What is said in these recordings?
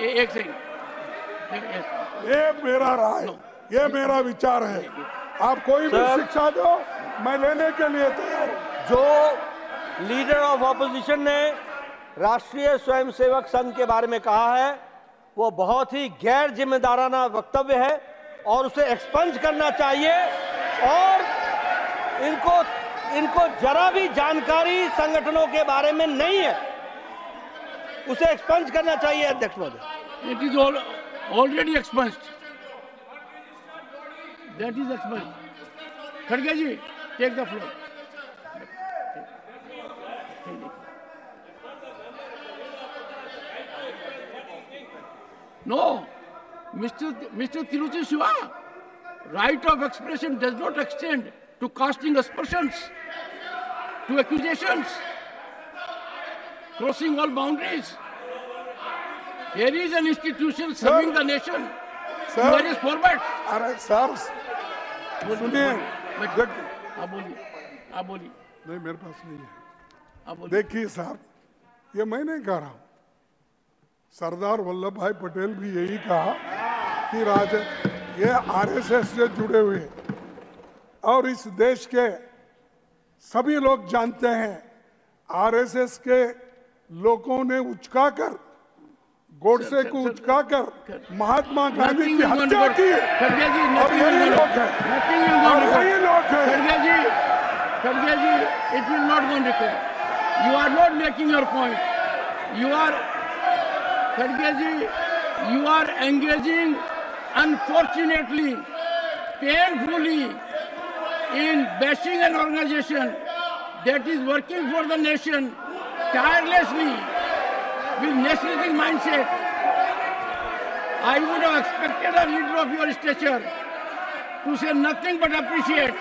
एक सेकंड, ये मेरा राय, ये मेरा विचार है। आप कोई भी शिक्षा दो, मैं लेने के लिए तैयार हूं। जो लीडर ऑफ ऑपोजिशन ने राष्ट्रीय स्वयंसेवक संघ के बारे में कहा है वो बहुत ही गैर जिम्मेदाराना वक्तव्य है और उसे एक्सपंज करना चाहिए और इनको जरा भी जानकारी संगठनों के बारे में नहीं है, उसे एक्सपंज करना चाहिए अध्यक्ष महोदय। It is already expunged, that is expunged. खड़गे ji, take the floor. No, Mr. Tiruchi Shiva, right of expression does not extend to casting aspersions, to accusations, crossing all boundaries. There is an institution serving the nation. There is format. अरे sir सुनिए, आप बोलिए। नहीं मेरे पास नहीं है। आप बोलिए। देखिए साहब, ये मैं नहीं कह रहा हूं, सरदार वल्लभ भाई पटेल भी यही कहा कि ये आरएसएस से जुड़े हुए और इस देश के सभी लोग जानते हैं आरएसएस के लोगों ने उचकाकर, गोडसे को उचकाकर महात्मा गांधी की हत्या की है। और यही लोग हैं, खड़गे जी, it will not go on record. You are not making your point. You are, खड़गे जी, you are engaging unfortunately, painfully in bashing an organization that is working for the nation tirelessly with nationalistic mindset. I would have expected a leader of your stature to say nothing but appreciate.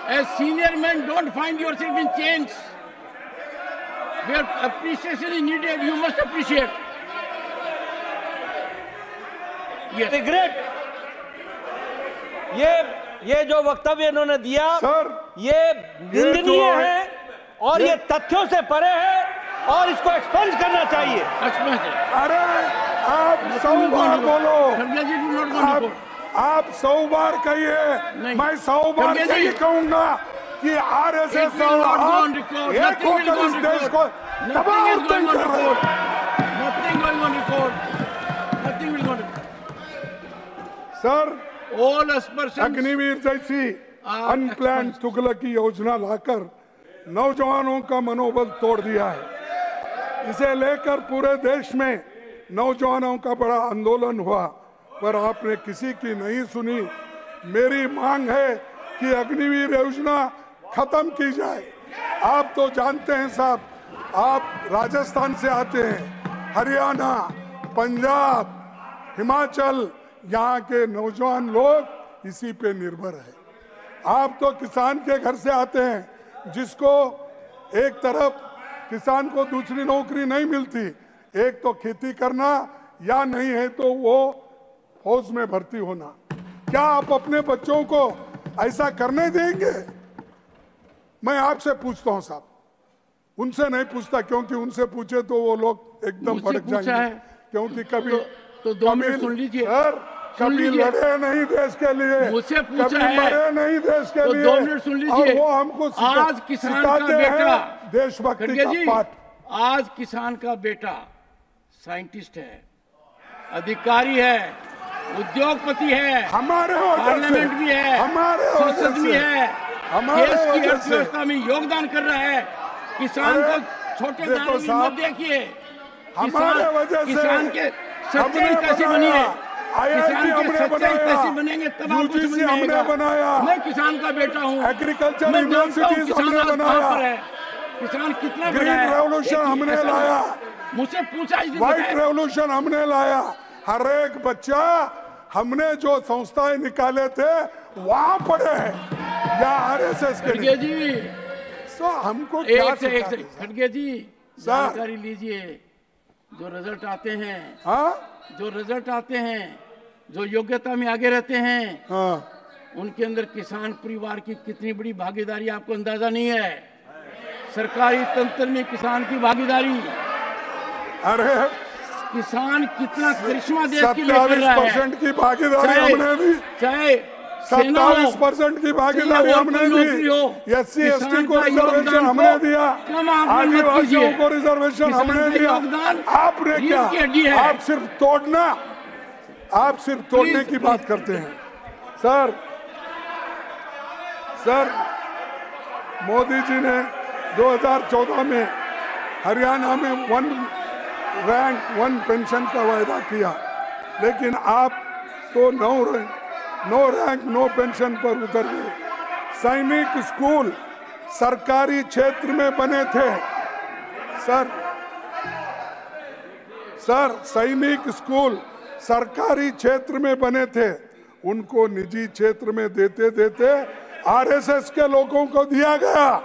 As senior men, don't find yourself in chains. Where appreciation is needed, you must appreciate. Yes. Great. ये जो वक्तव्य इन्होंने दिया sir, ये निंदनीय है और ये तथ्यों से परे है और इसको एक्सपंज करना चाहिए। अरे आप 100 बार बोलो, आप 100 बार कहिए, मैं 100 बार यही कहूंगा कि आरएसएस एक होकर इस देश को तबाह कर रहे हैं। सर, अग्निवीर जैसी अनप्लान तुगलकी योजना लाकर नौजवानों का मनोबल तोड़ दिया है। इसे लेकर पूरे देश में नौजवानों का बड़ा आंदोलन हुआ, पर आपने किसी की नहीं सुनी। मेरी मांग है कि अग्निवीर योजना खत्म की जाए। आप तो जानते हैं साहब, आप राजस्थान से आते हैं, हरियाणा, पंजाब, हिमाचल, यहाँ के नौजवान लोग इसी पे निर्भर है। आप तो किसान के घर से आते हैं, जिसको एक तरफ किसान को दूसरी नौकरी नहीं मिलती, एक तो खेती करना या नहीं है तो वो फौज में भर्ती होना। क्या आप अपने बच्चों को ऐसा करने देंगे? मैं आपसे पूछता हूं साहब, उनसे नहीं पूछता, क्योंकि उनसे पूछे तो वो लोग एकदम भड़क जाएंगे। क्योंकि कभी तो 2 मिनट सुन लीजिए सर, कभी लड़े नहीं देश के लिए, मुझसे पूछा कभी है, मरे नहीं देश के तो लिए। 2 मिनट सुन लीजिए। और वो हमको आज किसान का बेटा देशभक्ति का पाठ। आज किसान का बेटा साइंटिस्ट है, अधिकारी है, उद्योगपति है, हमारे पार्लियामेंट भी है, हमारे संसद भी है, देश की अर्थव्यवस्था में योगदान कर रहा है। किसान को छोटे दायरे में मत देखिए। किसान के सच्चाई कैसे बनी है, किसान के सच्चाई कैसे बनेंगे तब आपको समझ में आएगा। मैं किसान का बेटा हूँ, एग्रीकल्चर यूनिवर्सिटीज हमने बनाया, किसान कितना ग्रीन रेवोल्यूशन हमने लाया, मुझसे पूछा, व्हाइट रेवोल्यूशन हमने लाया। हर एक बच्चा हमने जो संस्थाएं निकाले थे वहां पढ़े हैं या आरएसएस के लिए। जी सो हमको खड़गे जी जानकारी लीजिए। जो रिजल्ट आते हैं, जो रिजल्ट आते हैं, जो योग्यता में आगे रहते हैं, उनके अंदर किसान परिवार की कितनी बड़ी भागीदारी आपको अंदाजा नहीं है। सरकारी तंत्र में किसान की भागीदारी। अरे किसान कितना करिश्मा देश के लिए कर रहा है। 27% की भागीदारी हमने दी, चाहे 27% की भागीदारी हमने दी, SC ST को रिजर्वेशन हमने दिया, आदिवासियों को रिजर्वेशन हमने दिया। आपने क्या, आप सिर्फ तोड़ना, आप सिर्फ तोड़ने की बात करते हैं। सर मोदी जी ने 2014 में हरियाणा में 1 रैंक 1 पेंशन का वायदा किया, लेकिन आप तो 9 रैंक 9 पेंशन पर उतर गए। सैनिक स्कूल सरकारी क्षेत्र में बने थे सर, सैनिक स्कूल सरकारी क्षेत्र में बने थे, उनको निजी क्षेत्र में देते देते RSS के लोगों को दिया गया।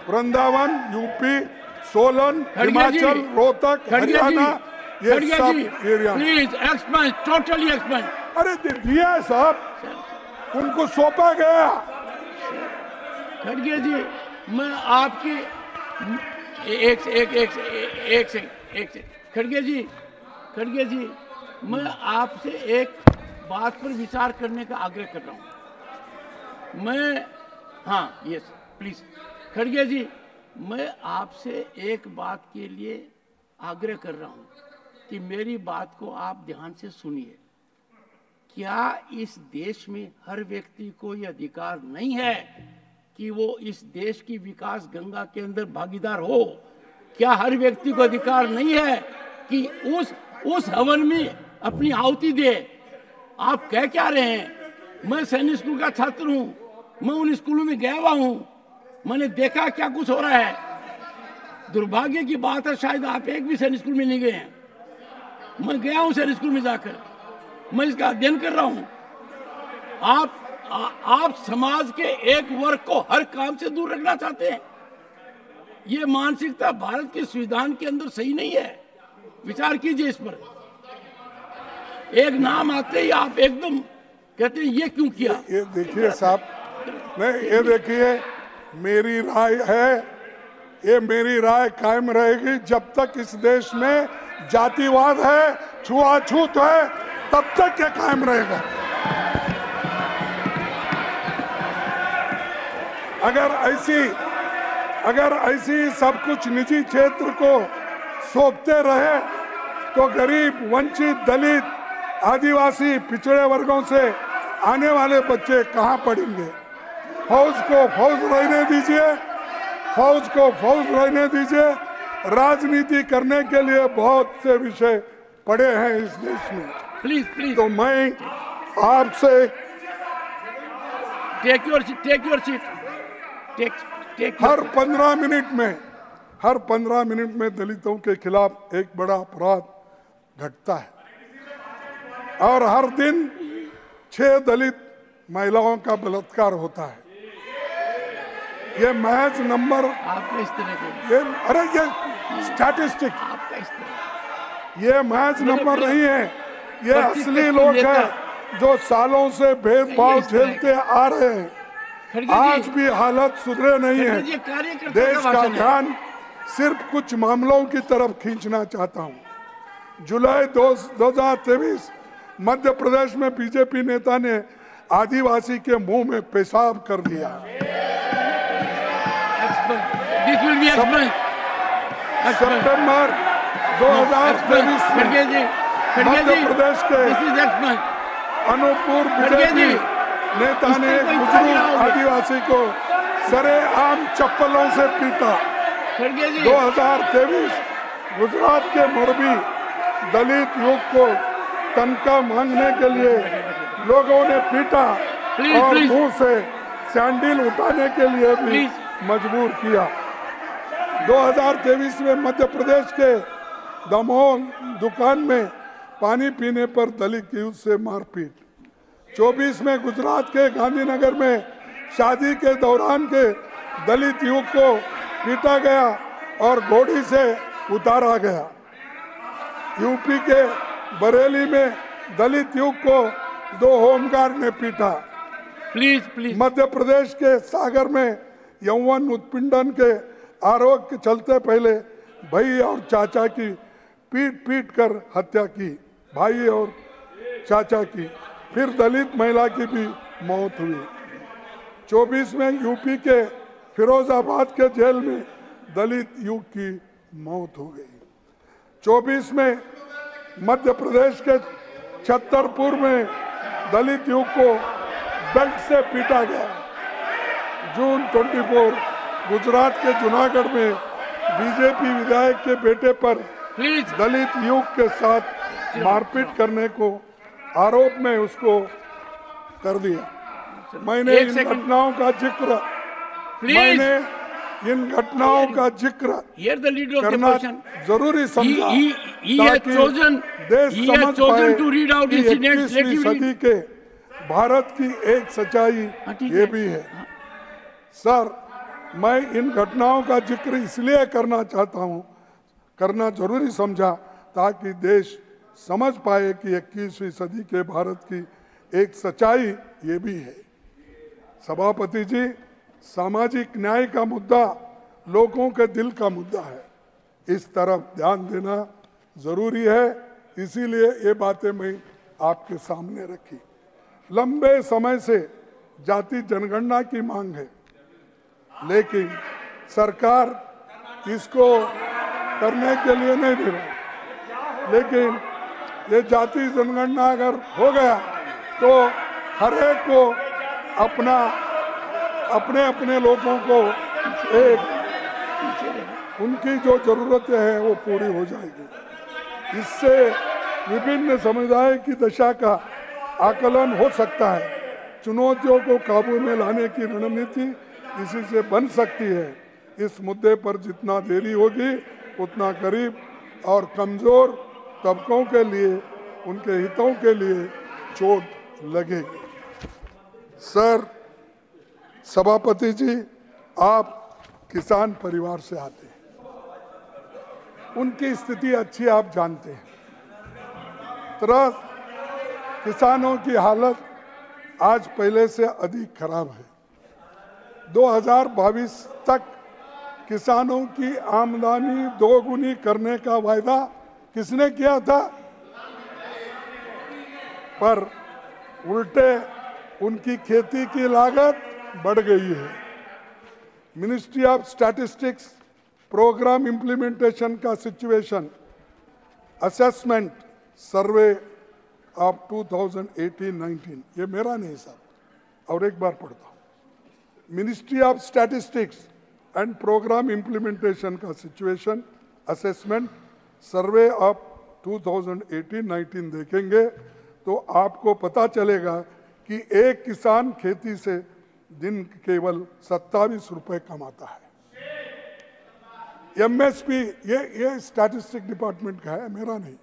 वृंदावन, यूपी, सोलन, हिमाचल, रोहतक, हरियाणा, ये सब एरिया टोटली एक्सपेंड। अरे दिया साहब, उनको सौंपा गया। खड़गे जी, मैं आपकी एक खड़गे जी, मैं आपसे एक बात पर विचार करने का आग्रह कर रहा हूँ। हाँ, यस प्लीज। खड़गे जी, मैं आपसे एक बात के लिए आग्रह कर रहा हूँ कि मेरी बात को आप ध्यान से सुनिए। क्या इस देश में हर व्यक्ति को यह अधिकार नहीं है कि वो इस देश की विकास गंगा के अंदर भागीदार हो? क्या हर व्यक्ति को अधिकार नहीं है कि उस हवन में अपनी आहुति दे? आप कह क्या रहे हैं? मैं सैनिक स्कूल का छात्र हूं, मैं उन स्कूलों में गया हुआ हूं, मैंने देखा क्या कुछ हो रहा है। दुर्भाग्य की बात है, शायद आप एक भी सैनिक स्कूल में नहीं गए हैं। मैं गया हूं सैनिक स्कूल में जाकर, मैं इसका अध्ययन कर रहा हूं। आप समाज के एक वर्ग को हर काम से दूर रखना चाहते हैं। ये मानसिकता भारत के संविधान के अंदर सही नहीं है। विचार कीजिए इस पर। एक नाम आते ही आप एकदम कहते हैं ये क्यों किया? ये देखिए साहब, नहीं, ये देखिए, मेरी राय है, ये मेरी राय कायम रहेगी जब तक इस देश में जातिवाद है, छुआछूत है, तब तक ये कायम रहेगा। अगर ऐसी सब कुछ निजी क्षेत्र को सौंपते रहे तो गरीब, वंचित, दलित, आदिवासी, पिछड़े वर्गों से आने वाले बच्चे कहाँ पढ़ेंगे? फौज को फौज रहने दीजिए, फौज को फौज रहने दीजिए। राजनीति करने के लिए बहुत से विषय पड़े हैं इस देश में। प्लीज तो मैं आपसे टेक योर सीट। हर 15 मिनट में दलितों के खिलाफ एक बड़ा अपराध घटता है और हर दिन 6 दलित महिलाओं का बलात्कार होता है। ये महज नंबर आपका इस तरह के, ये स्टैटिस्टिक, आपका इस तरह, ये महज नंबर नहीं है, ये असली लोग हैं जो सालों से भेदभाव झेलते आ रहे हैं। आज भी हालत सुधरे नहीं है। देश का ध्यान सिर्फ कुछ मामलों की तरफ खींचना चाहता हूं। जुलाई 2023 मध्य प्रदेश में बीजेपी नेता ने आदिवासी के मुंह में पेशाब कर दिया। सितंबर 2023 में मध्य प्रदेश के अनूपपुर बीजेपी नेता ने बुजुर्ग आदिवासी को सरेआम चप्पलों से पीटा। 2023 गुजरात के मोरबी दलित युवक को तनख्वाह मांगने के लिए लोगों ने पीटा और मुंह से सैंडल उठाने के लिए भी मजबूर किया। 2023 में मध्य प्रदेश के दमोह दुकान में पानी पीने पर दलित युवक से मारपीट। 24 में गुजरात के गांधीनगर में शादी के दौरान के दलित युवक को पीटा गया और घोड़ी से उतारा गया। यूपी के बरेली में दलित युवक को 2 होमगार्ड ने पीटा। प्लीज मध्य प्रदेश के सागर में यौवन उत्पीड़न के आरोप के चलते पहले भाई और चाचा की पीट पीट कर हत्या की, भाई और चाचा की। फिर दलित महिला की भी मौत हुई। 24 में यूपी के फिरोजाबाद के जेल में दलित युवक की मौत हो गई। 24 में मध्य प्रदेश के छतरपुर में दलित युवक को बेल्ट से पीटा गया। जून 24 गुजरात के जूनागढ़ में बीजेपी विधायक के बेटे पर दलित युवक के साथ मारपीट करने को आरोप में उसको कर दिया। मैंने इन घटनाओं का जिक्र करना जरूरी समझा ताकि देश समझ पाए कि 21वीं सदी के भारत की एक सच्चाई ये भी है। सर, मैं इन घटनाओं का जिक्र इसलिए करना जरूरी समझा ताकि देश समझ पाए कि 21वीं सदी के भारत की एक सच्चाई ये भी है। सभापति जी, सामाजिक न्याय का मुद्दा लोगों के दिल का मुद्दा है, इस तरफ ध्यान देना जरूरी है, इसीलिए ये बातें मैं आपके सामने रखी। लंबे समय से जाति जनगणना की मांग है, लेकिन सरकार इसको करने के लिए नहीं दे रही। लेकिन ये जाति जनगणना अगर हो गया तो हर एक को अपने अपने लोगों को उनकी जो जरूरतें हैं वो पूरी हो जाएगी। इससे विभिन्न समुदाय की दशा का आकलन हो सकता है। चुनौतियों को काबू में लाने की रणनीति इसी से बन सकती है। इस मुद्दे पर जितना देरी होगी उतना गरीब और कमजोर तबकों के लिए, उनके हितों के लिए चोट लगेगी। सर, सभापति जी, आप किसान परिवार से आते हैं, उनकी स्थिति अच्छी आप जानते हैं। तरह किसानों की हालत आज पहले से अधिक खराब है। 2022 तक किसानों की आमदनी दोगुनी करने का वायदा किसने किया था? पर उल्टे उनकी खेती की लागत बढ़ गई है। Ministry of statistics programme implementation का सिचुएशन असेसमेंट सर्वे ऑफ 2018-19, ये मेरा नहीं साहब, और एक बार पढ़ता हूँ। Ministry of statistics and programme implementation का सिचुएशन असेसमेंट सर्वे ऑफ 2018-19 देखेंगे तो आपको पता चलेगा कि एक किसान खेती से दिन केवल 27 रुपए कमाता है। एमएसपी, ये स्टैटिस्टिक डिपार्टमेंट का है, मेरा नहीं।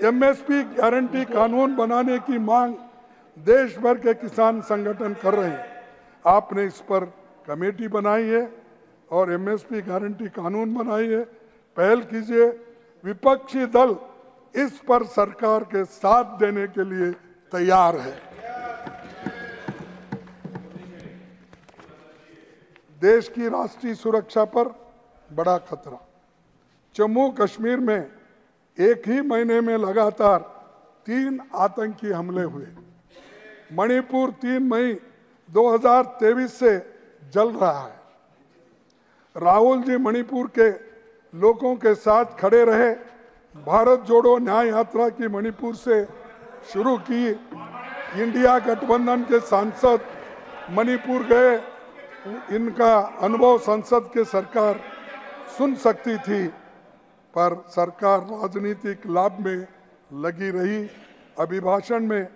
एमएसपी गारंटी कानून बनाने की मांग देश भर के किसान संगठन कर रहे हैं। आपने इस पर कमेटी बनाई है और एमएसपी गारंटी कानून बनाई है, पहल कीजिए। विपक्षी दल इस पर सरकार के साथ देने के लिए तैयार है। देश की राष्ट्रीय सुरक्षा पर बड़ा खतरा। जम्मू कश्मीर में एक ही महीने में लगातार 3 आतंकी हमले हुए। मणिपुर 3 मई 2023 से जल रहा है। राहुल जी मणिपुर के लोगों के साथ खड़े रहे। भारत जोड़ो न्याय यात्रा की मणिपुर से शुरू की। इंडिया गठबंधन के सांसद मणिपुर गए, इनका अनुभव संसद के सरकार सुन सकती थी, पर सरकार राजनीतिक लाभ में लगी रही। अभिभाषण में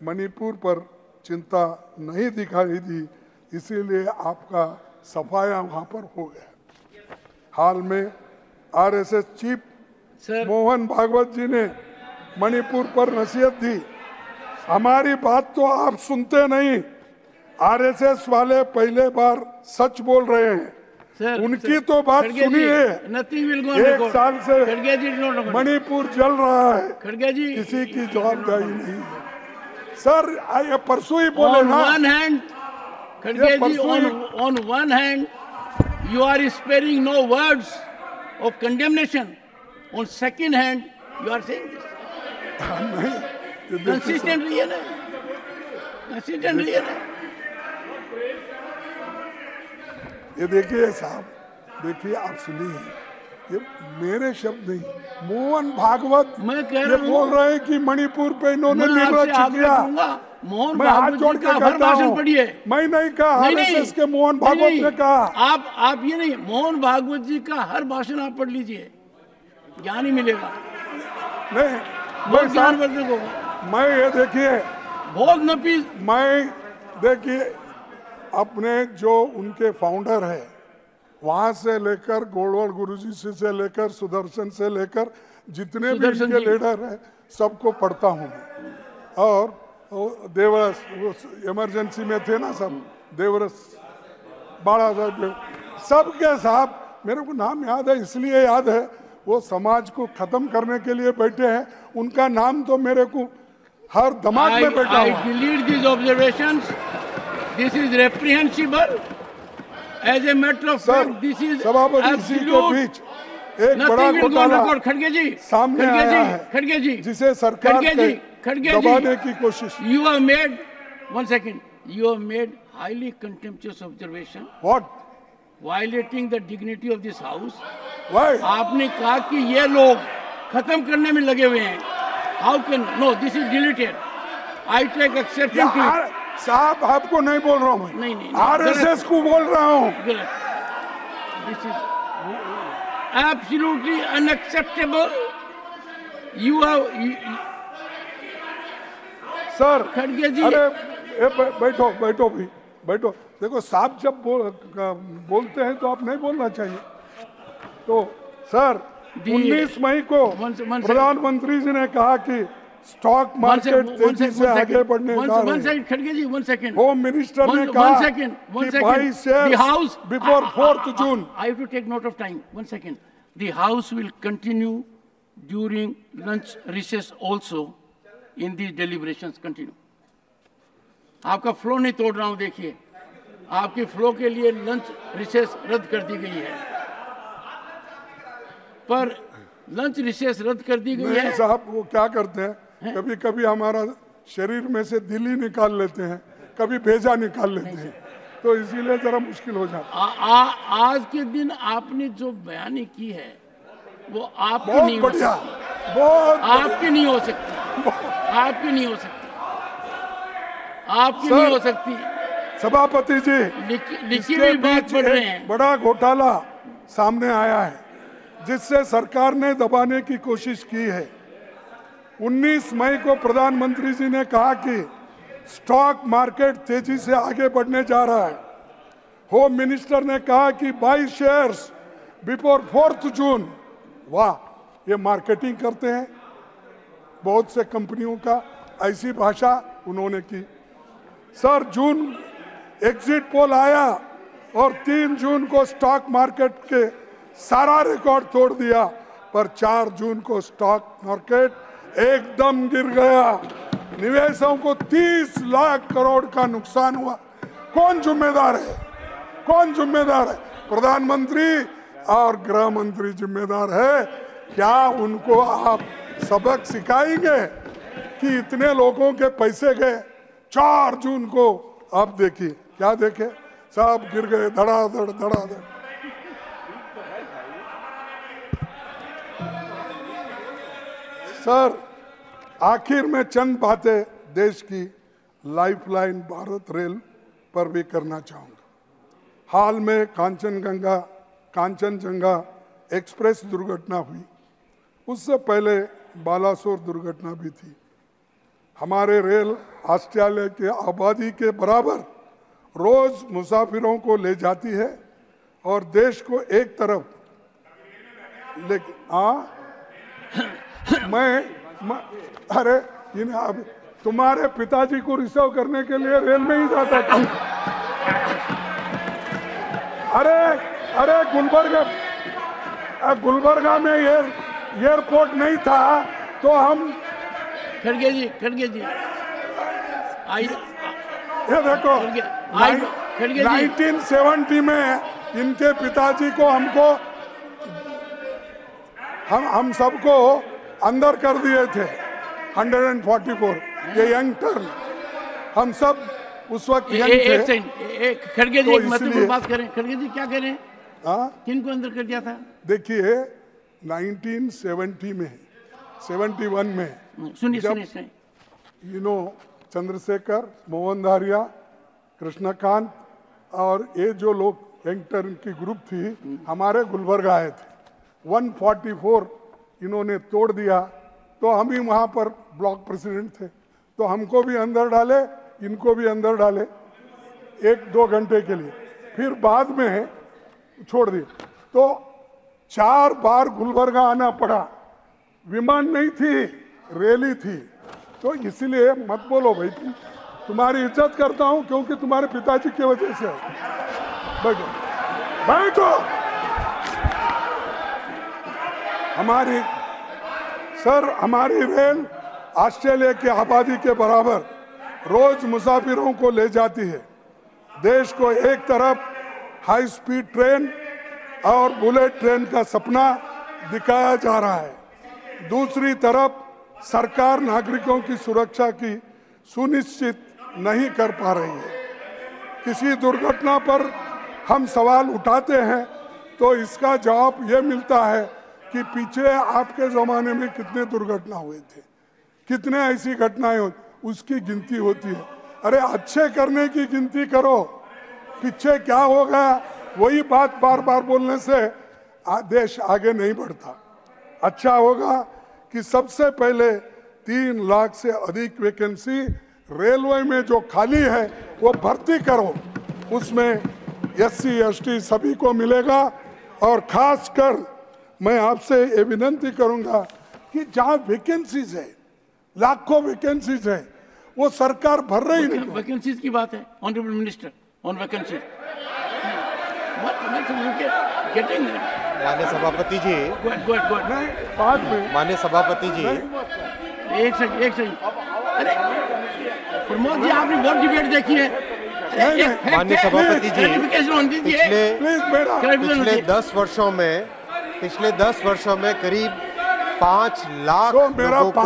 मणिपुर पर चिंता नहीं दिखाई दी, इसीलिए आपका सफाया वहां पर हो गया। हाल में आरएसएस चीफ मोहन भागवत जी ने मणिपुर पर नसीहत दी। हमारी बात तो आप सुनते नहीं। आरएसएस वाले पहले बार सच बोल रहे हैं, उनकी तो बात सुनिए। 1 साल से मणिपुर जल रहा है, किसी की जवाबदारी नहीं है। सर, ये परसों ही बोले ना। On one hand, you are sparing no words of condemnation. On second hand, you are saying this. नहीं, Consistent रहिए ना, consistent रहिए ना. ये देखिए साहब, देखिए आप सुनिए, ये मेरे शब्द नहीं, मोहन भागवत मैं कह ये रहा हूं, बोल रहे हैं कि मणिपुर पे इन्होंने मैं आपसे निर्लक्ष्य आग्रह किया। करूंगा, मोहन मैं हाथ भागवत जोड़ जी के का हर कहता भाषण हूं, पढ़िए. मैं नहीं कहा, नहीं, आरएसएस के मोहन नहीं, भागवत नहीं, ने कहा। आप ये नहीं, मोहन भागवत जी का हर भाषण आप पढ़ लीजिए, ज्ञान ही मिलेगा, नहीं, बहुत ज्ञानवर्धक होगा, मैं ये देखिए, बहुत नफीस. मैं देखिए अपने जो उनके फाउंडर है वहां से लेकर गोलवाल गुरुजी से लेकर सुदर्शन से लेकर जितने भी सुदर्शन इनके जी। लीडर हैं सबको पढ़ता हूँ मैं। और वो देवरस वो इमरजेंसी में थे ना सब, देवरस बाड़ा साहब सबके साहब, मेरे को नाम याद है इसलिए याद है, वो समाज को खत्म करने के लिए बैठे हैं, उनका नाम तो मेरे को हर दिमाग में बैठा I हुआ। delete these observations. This is reprehensible. As a matter of sir, fact, this is सभापति इसी के absolute. बीच एक बड़ा Nothing will go on घोटाला record. खड़गे जी, सामने खड़गे आया जी, है, खड़गे जी, जिसे सरकार खड़गे जी, के खड़गे जी. दबाने की कोशिश। You have made, one second, you have made highly contemptuous observation, What? violating the dignity of this house. Why? आपने कहा कि ये लोग खत्म करने में लगे हुए हैं. How can, no, this is deleted. I take exception to it. साहब आपको नहीं बोल रहा हूँ मैं, नहीं, नहीं, आरएसएस को बोल रहा हूँ। गलत. This is absolutely unacceptable. You have, sir खड़गे जी, अरे बैठो बैठो भी बैठो, देखो साहब जब बोलते हैं तो आप नहीं बोलना चाहिए। तो सर 19 मई को प्रधानमंत्री जी ने कहा कि स्टॉक मार्केट तेजी से आगे बढ़ने जा रहे हैं। खड़गे जी, 1 second. होम मिनिस्टर ने कहा कि by shares before 4th June। I have to take note of time. 1 second. The House will continue during lunch recess also in the deliberations. Continue. आपका फ्लो नहीं तोड़ रहा हूं, देखिए आपके फ्लो के लिए लंच रिसेस रद्द कर दी गई है, पर लंच रिसेस रद्द कर दी गई है। साहब वो क्या करते हैं, कभी कभी हमारा शरीर में से दिल ही निकाल लेते हैं, कभी भेजा निकाल लेते हैं, तो इसीलिए जरा मुश्किल हो जाता है। आज के दिन आपने जो बयानी की है वो आपकी बहुत नहीं हो बढ़िया, सकती, बहुत आपकी नहीं हो सकती, आपकी नहीं हो सकती, आपकी नहीं हो सकती। सभापति जी, लिखी हुई बात पढ़ रहे हैं। बड़ा घोटाला सामने आया है जिससे सरकार ने दबाने की कोशिश की है। 19 मई को प्रधानमंत्री जी ने कहा कि स्टॉक मार्केट तेजी से आगे बढ़ने जा रहा है। होम मिनिस्टर ने कहा कि by shares before 4th June। वाह, ये मार्केटिंग करते हैं बहुत से कंपनियों का, ऐसी भाषा उन्होंने की। सर जून एग्जिट पोल आया और 3 जून को स्टॉक मार्केट के सारा रिकॉर्ड तोड़ दिया, पर 4 जून को स्टॉक मार्केट एकदम गिर गया। निवेशकों को 30 लाख करोड़ का नुकसान हुआ। कौन जिम्मेदार है? कौन जिम्मेदार है? प्रधानमंत्री और गृह मंत्री जिम्मेदार है। क्या उनको आप सबक सिखाएंगे कि इतने लोगों के पैसे गए? 4 जून को आप देखिए, क्या देखे, सब गिर गए धड़ाधड़ धड़ाधड़। सर आखिर में चंद बातें देश की लाइफलाइन भारत रेल पर भी करना चाहूंगा। हाल में कांचनजंगा एक्सप्रेस दुर्घटना हुई, उससे पहले बालासोर दुर्घटना भी थी। हमारे रेल ऑस्ट्रेलिया के आबादी के बराबर रोज मुसाफिरों को ले जाती है और देश को एक तरफ अरे अब तुम्हारे पिताजी को रिसीव करने के लिए रेल में ही जाता था। अरे गुलबर्गा में एयरपोर्ट नहीं था तो हम खड़गे जी ये देखो 1970 में इनके पिताजी को हमको हम सबको अंदर कर दिए थे 144 ये यंग टर्न, हम सब उस वक्त खड़गे जी एक महत्वपूर्ण बात करें। खड़गे जी क्या कह रहे हैं? किनको अंदर कर दिया था? देखिए 1970 में 71 में सुनिए चंद्रशेखर, मोहन धारिया, कृष्णकांत और ये जो लोग यंग टर्न की ग्रुप थी हमारे गुलबर्ग आए थे। 144 इन्होंने तोड़ दिया, तो हम ही वहाँ पर ब्लॉक प्रेसिडेंट थे, तो हमको भी अंदर डाले, इनको भी अंदर डाले 1-2 घंटे के लिए, फिर बाद में छोड़ दिए। तो 4 बार गुलबर्गा आना पड़ा, विमान नहीं थी, रैली थी। तो इसलिए मत बोलो भाई, तुम्हारी इज्जत करता हूं क्योंकि तुम्हारे पिताजी की वजह से। बैठो। हमारी रेल ऑस्ट्रेलिया की आबादी के बराबर रोज मुसाफिरों को ले जाती है। देश को एक तरफ हाई स्पीड ट्रेन और बुलेट ट्रेन का सपना दिखाया जा रहा है, दूसरी तरफ सरकार नागरिकों की सुरक्षा की सुनिश्चित नहीं कर पा रही है। किसी दुर्घटना पर हम सवाल उठाते हैं तो इसका जवाब ये मिलता है कि पीछे आपके ज़माने में कितने दुर्घटना हुए थे, कितने ऐसी घटनाएं हुई, उसकी गिनती होती है। अरे अच्छे करने की गिनती करो, पीछे क्या होगा वही बात बार बार बोलने से देश आगे नहीं बढ़ता। अच्छा होगा कि सबसे पहले 3 लाख से अधिक वैकेंसी रेलवे में जो खाली है वो भर्ती करो, उसमें SC ST सभी को मिलेगा। और खासकर मैं आपसे ये विनंती करूंगा कि जहाँ वैकेंसीज है, लाखों वैकेंसीज है, वो सरकार भर रही नहीं। वैकेंसीज की बात है ऑनरेबल मिनिस्टर, ऑन वैकेंसीज माननीय सभापति जी, बाद में माननीय सभापति जी, एक सेकंड। अरे प्रमोद जी, आपने बहुत डिबेट देखी है। माननीय सभापति जी, पिछले 10 वर्षों में करीब 5 लाख लोगों को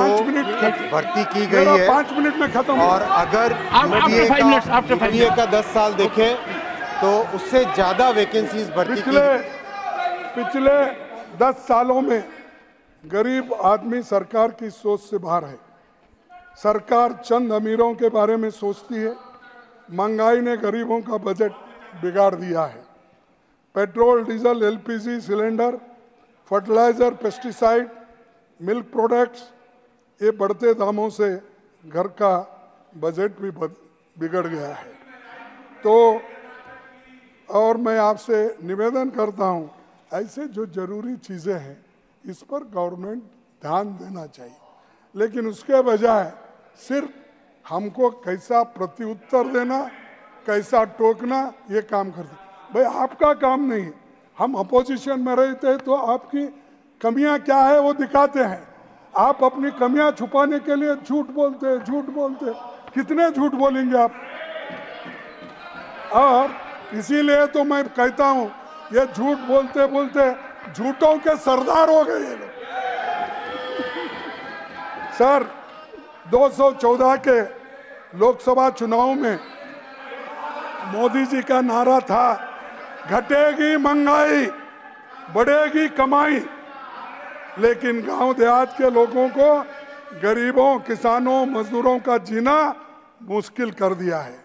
भर्ती की गई है। 5 मिनट में खत्म। और अगर यूपीए का 10 साल देखें तो उससे ज्यादा वैकेंसीज भर्ती की। पिछले 10 सालों में गरीब आदमी सरकार की सोच से बाहर है। सरकार चंद अमीरों के बारे में सोचती है। महंगाई ने गरीबों का बजट बिगाड़ दिया है। Petrol, diesel, LPG cylinder, fertiliser, pesticide, milk products, ये बढ़ते दामों से घर का बजट भी बिगड़ गया है। तो और मैं आपसे निवेदन करता हूं, ऐसे जो जरूरी चीज़ें हैं इस पर गवर्नमेंट ध्यान देना चाहिए, लेकिन उसके बजाय सिर्फ हमको कैसा प्रत्युत्तर देना, कैसा टोकना, ये काम करते। भाई आपका काम नहीं, हम अपोजिशन में रहते हैं तो आपकी कमियां क्या है वो दिखाते हैं। आप अपनी कमियां छुपाने के लिए झूठ बोलते, कितने झूठ बोलेंगे आप। और इसीलिए तो मैं कहता हूं, ये झूठ बोलते बोलते झूठों के सरदार हो गए ये लोग। सर 214 के लोकसभा चुनाव में मोदी जी का नारा था, घटेगी महंगाई, बढ़ेगी कमाई, लेकिन गांव देहात के लोगों को, गरीबों, किसानों, मजदूरों का जीना मुश्किल कर दिया है।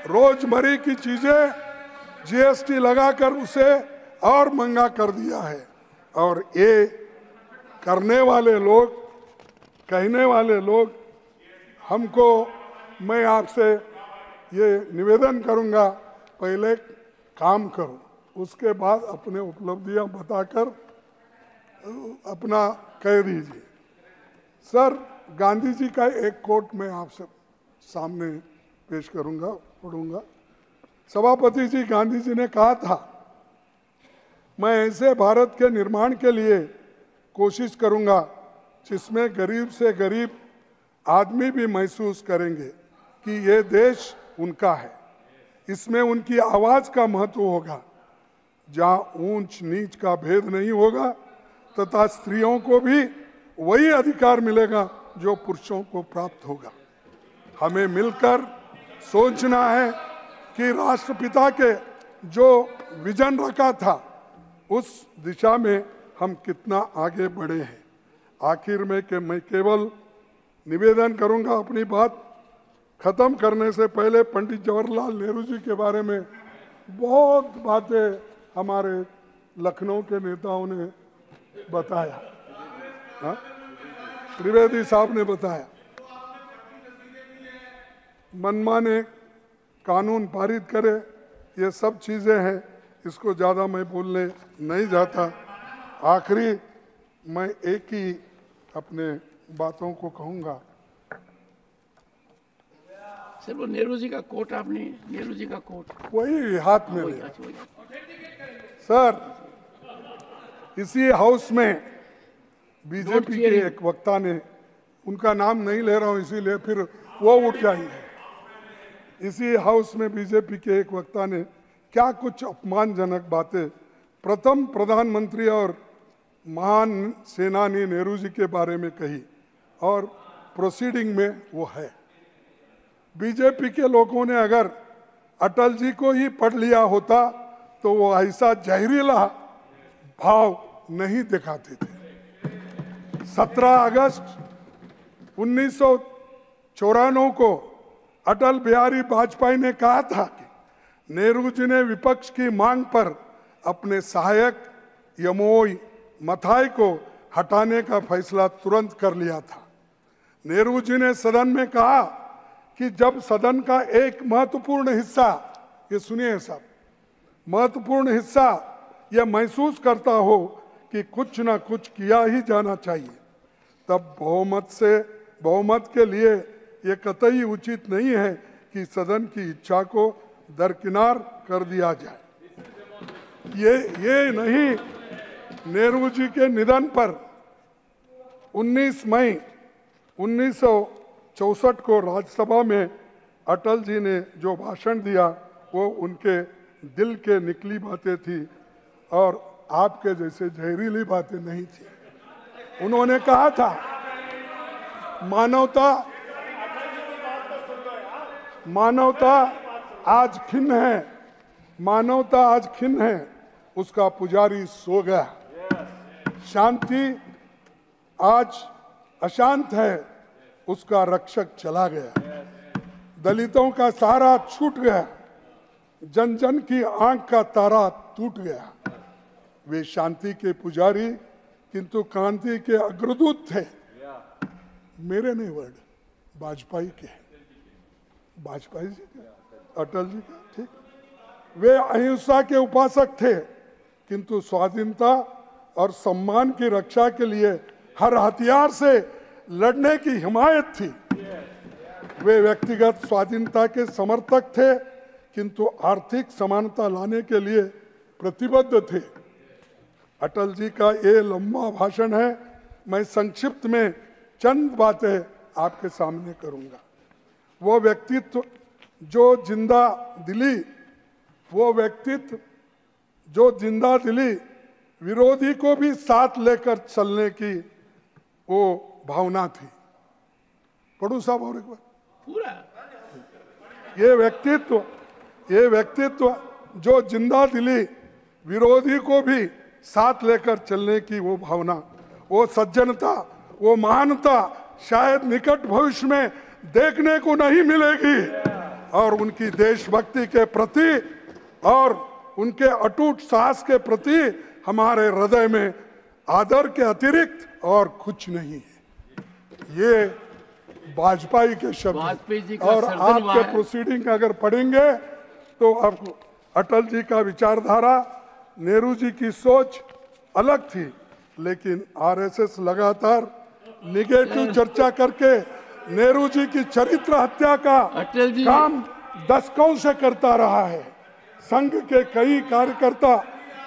रोजमर्रा की चीजें GST लगाकर उसे और महंगा कर दिया है। और ये करने वाले लोग, कहने वाले लोग, हमको, मैं आपसे ये निवेदन करूंगा, पहले काम करो, उसके बाद अपने उपलब्धियां बताकर अपना कह दीजिए। सर गांधी जी का एक कोट मैं आपसे सामने पेश करूंगा, पढ़ूंगा। सभापति जी, गांधी जी ने कहा था, मैं ऐसे भारत के निर्माण के लिए कोशिश करूंगा जिसमें गरीब से गरीब आदमी भी महसूस करेंगे कि ये देश उनका है। इसमें उनकी आवाज का महत्व होगा, जहां ऊंच नीच का भेद नहीं होगा, तथा स्त्रियों को भी वही अधिकार मिलेगा जो पुरुषों को प्राप्त होगा। हमें मिलकर सोचना है कि राष्ट्रपिता के जो विजन रखा था उस दिशा में हम कितना आगे बढ़े हैं। आखिर में मैं केवल निवेदन करूंगा, अपनी बात खत्म करने से पहले पंडित जवाहरलाल नेहरू जी के बारे में बहुत बातें हमारे लखनऊ के नेताओं ने बताया, त्रिवेदी साहब ने बताया। मनमाने कानून पारित करे, ये सब चीज़ें हैं, इसको ज़्यादा मैं बोलने नहीं जाता। आखिरी मैं एक ही अपने बातों को कहूँगा। सर वो नेहरू जी का कोट, आपने नेहरू जी का कोट वही हाथ में लिया। सर इसी हाउस में बीजेपी के एक वक्ता ने, उनका नाम नहीं ले रहा हूं इसीलिए फिर वो उठ जाएंगे, इसी हाउस में बीजेपी के एक वक्ता ने क्या कुछ अपमानजनक बातें प्रथम प्रधानमंत्री और महान सेनानी नेहरू जी के बारे में कही, और प्रोसीडिंग में वो है। बीजेपी के लोगों ने अगर अटल जी को ही पढ़ लिया होता तो वो ऐसा जहरीला भाव नहीं दिखाते थे। 17 अगस्त 1994 को अटल बिहारी वाजपेयी ने कहा था कि नेहरू जी ने विपक्ष की मांग पर अपने सहायक यमोई मथाई को हटाने का फैसला तुरंत कर लिया था। नेहरू जी ने सदन में कहा कि जब सदन का एक महत्वपूर्ण हिस्सा, ये सुनिए साहब, महत्वपूर्ण हिस्सा यह महसूस करता हो कि कुछ ना कुछ किया ही जाना चाहिए, तब बहुमत के लिए ये कतई उचित नहीं है कि सदन की इच्छा को दरकिनार कर दिया जाए। ये नहीं, नेहरू जी के निधन पर 19 मई 1964 को राज्यसभा में अटल जी ने जो भाषण दिया वो उनके दिल के निकली बातें थी और आपके जैसे जहरीली बातें नहीं थी। उन्होंने कहा था मानवता आज खिन्न है, मानवता आज खिन्न है, उसका पुजारी सो गया। शांति आज अशांत है, उसका रक्षक चला गया। दलितों का सहारा छूट गया, जन जन की आंख का तारा टूट गया। वे शांति के पुजारी किंतु क्रांति के अग्रदूत थे। मेरे नहीं वर्ड, वाजपेयी के, वाजपेयी जी के, अटल जी के, ठीक। वे अहिंसा के उपासक थे किंतु स्वाधीनता और सम्मान की रक्षा के लिए हर हथियार से लड़ने की हिमायत थी। वे व्यक्तिगत स्वाधीनता के समर्थक थे किंतु आर्थिक समानता लाने के लिए प्रतिबद्ध थे। अटल जी का ये लंबा भाषण है, मैं संक्षिप्त में चंद बातें आपके सामने करूंगा। वो व्यक्तित्व जो जिंदा दिली विरोधी को भी साथ लेकर चलने की वो भावना थी। पढ़ू साहब और एक बार पूरा। ये व्यक्तित्व जो जिंदा दिली विरोधी को भी साथ लेकर चलने की वो भावना, वो सज्जनता, वो महानता शायद निकट भविष्य में देखने को नहीं मिलेगी। और उनकी देशभक्ति के प्रति और उनके अटूट साहस के प्रति हमारे हृदय में आदर के अतिरिक्त और कुछ नहीं है। ये वाजपेयी के शब्द। और आपके प्रोसीडिंग अगर पढ़ेंगे तो आपको अटल जी का विचारधारा, नेहरू जी की सोच अलग थी, लेकिन आरएसएस लगातार निगेटिव चर्चा करके नेहरू जी की चरित्र हत्या का काम दशकों से करता रहा है। संघ के कई कार्यकर्ता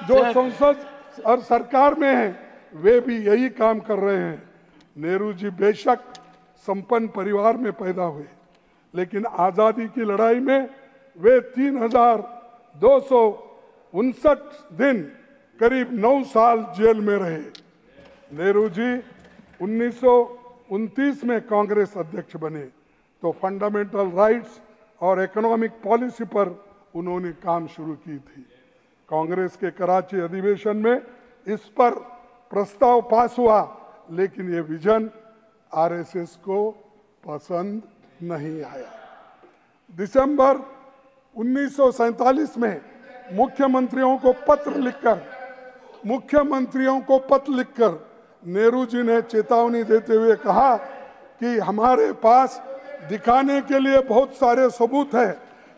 जो संसद और सरकार में हैं, वे भी यही काम कर रहे हैं। नेहरू जी बेशक संपन्न परिवार में पैदा हुए, लेकिन आजादी की लड़ाई में वे 3259 दिन, करीब 9 साल जेल में रहे। नेहरू जी 1929 में कांग्रेस अध्यक्ष बने तो फंडामेंटल राइट्स और इकोनॉमिक पॉलिसी पर उन्होंने काम शुरू की थी। कांग्रेस के कराची अधिवेशन में इस पर प्रस्ताव पास हुआ, लेकिन ये विजन आरएसएस को पसंद नहीं आया। दिसंबर 1947 में मुख्यमंत्रियों को पत्र लिखकर नेहरू जी ने चेतावनी देते हुए कहा कि हमारे पास दिखाने के लिए बहुत सारे सबूत हैं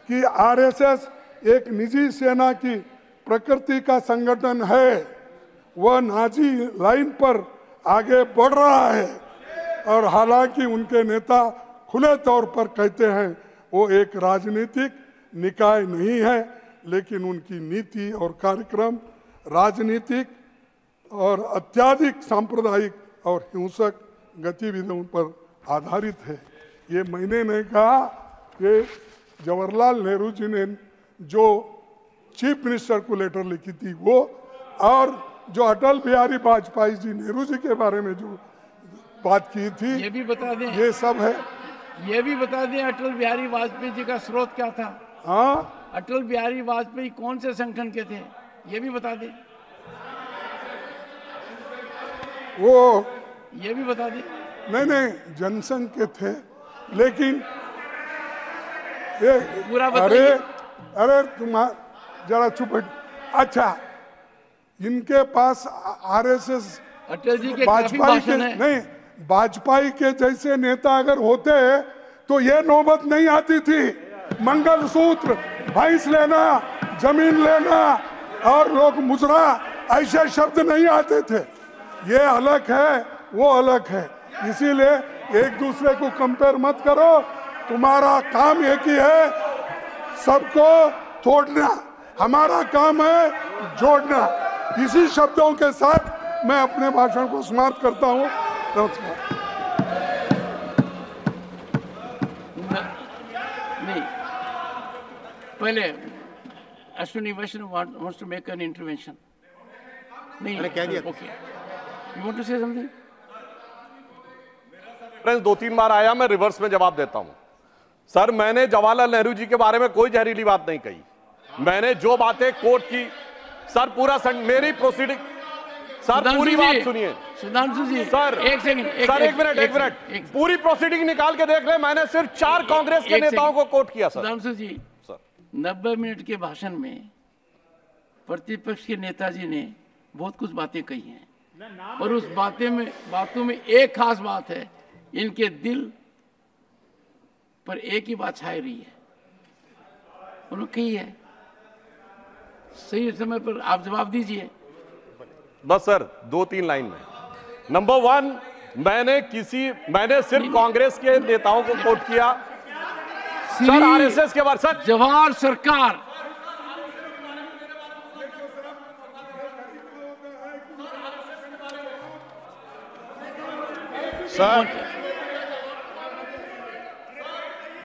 कि आरएसएस एक निजी सेना की प्रकृति का संगठन है, वह नाजी लाइन पर आगे बढ़ रहा है। और हालांकि उनके नेता खुले तौर पर कहते हैं वो एक राजनीतिक निकाय नहीं है, लेकिन उनकी नीति और कार्यक्रम राजनीतिक और अत्यधिक सांप्रदायिक और हिंसक गतिविधियों पर आधारित है। ये मैंने नहीं कहा, ये जवाहरलाल नेहरू जी ने जो चीफ मिनिस्टर को लेटर लिखी थी वो, और जो अटल बिहारी वाजपेयी जी नेहरू जी के बारे में जो बात की थी, ये भी बता दें, ये सब है। ये भी बता दें अटल बिहारी वाजपेयी जी का स्रोत क्या था? हाँ, अटल बिहारी वाजपेयी कौन से संगठन के थे, ये भी बता दें। वो ये भी बता दें। नहीं, जनसंघ के थे, लेकिन ये पूरा अरे तुम जरा चुप। अच्छा, इनके पास आरएसएस अटल जी के वाजपेयी के नहीं, वाजपेयी के जैसे नेता अगर होते तो ये नौबत नहीं आती थी। मंगलसूत्र, भैंस लेना, जमीन लेना और लोग मुजरा, ऐसे शब्द नहीं आते थे। ये अलग है, वो अलग है, इसीलिए एक दूसरे को कंपेयर मत करो। तुम्हारा काम एक ही है, सबको तोड़ना, हमारा काम है जोड़ना। इसी शब्दों के साथ मैं अपने भाषण को समाप्त करता हूँ। नमस्कार। नहीं, पहले अश्विनी वैष्णव wants to make an intervention. नहीं, मैंने कह दिया। Okay. You want to say something? Friends 2-3 बार आया, मैं रिवर्स में जवाब देता हूं। सर, मैंने जवाहरलाल नेहरू जी के बारे में कोई जहरीली बात नहीं कही। मैंने जो बातें कोर्ट की, सर पूरा मेरी प्रोसीडिंग, सर पूरी बात सुनिए। सुधांशु जी, सर एक सेकंड, सर एक मिनट, पूरी प्रोसीडिंग निकाल के देख ले। मैंने सिर्फ 4 कांग्रेस के नेताओं को कोर्ट किया। सर सुधांशु जी, सर 90 मिनट के भाषण में प्रतिपक्ष के नेताजी ने बहुत कुछ बातें कही हैं, और उस बातों में एक खास बात है, इनके दिल पर एक ही बात छाई रही है, उन्होंने कही है। सही समय पर आप जवाब दीजिए। बस सर 2-3 लाइन में। नंबर 1, मैंने सिर्फ कांग्रेस के नेताओं को कोट किया। सर आरएसएस के बारे, सर जवाहर सरकार, सर